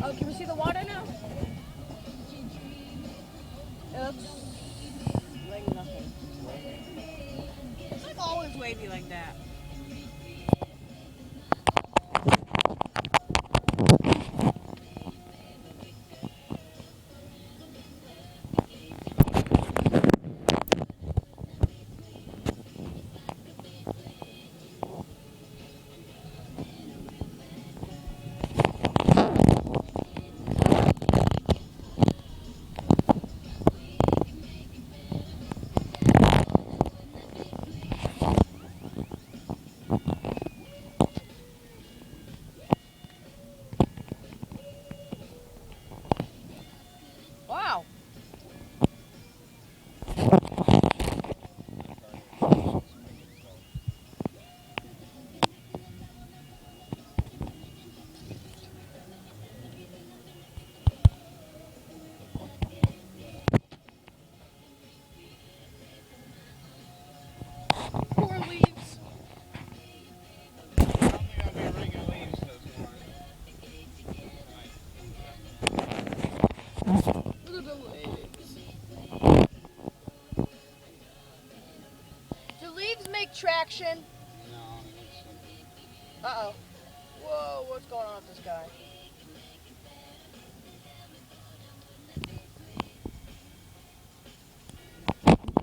Oh, can we see the water now? It looks like nothing. It's like always wavy like that. Wow. Poor leaves. Look at the leaves. Do leaves make traction? Uh-oh. Whoa, what's going on with this guy?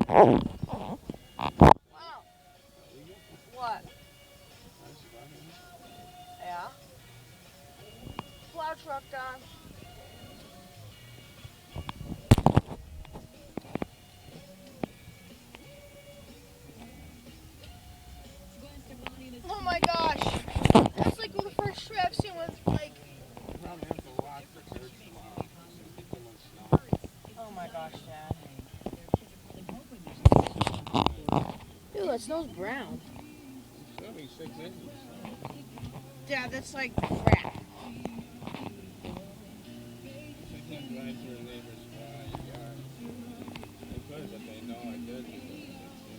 Wow. What? Yeah. Plow truck gone. Oh my gosh. That's like the first tree I've seen with like. Oh my gosh, Dad. Ew, that smells brown. Dad, that's like crap.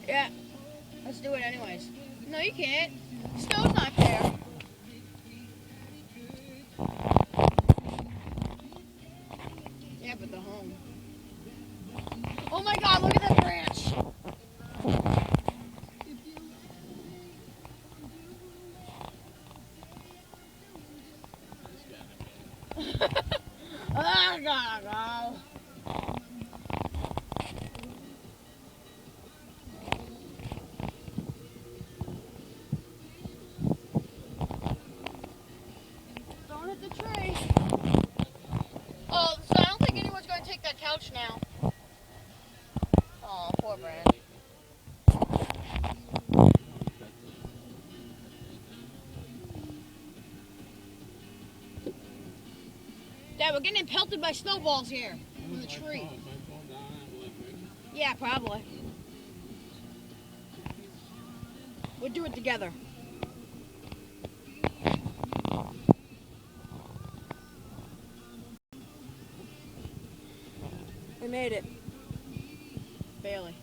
Yeah, let's do it anyways. No, you can't. Snow's not there. Yeah, but the home. Oh my God, look at that branch. I gotta go. Don't hit the tree. Oh, so I don't think anyone's going to take that couch now. Oh, poor Brand. Dad, we're getting pelted by snowballs here from the tree. Yeah, probably. We'll do it together. We made it. Barely.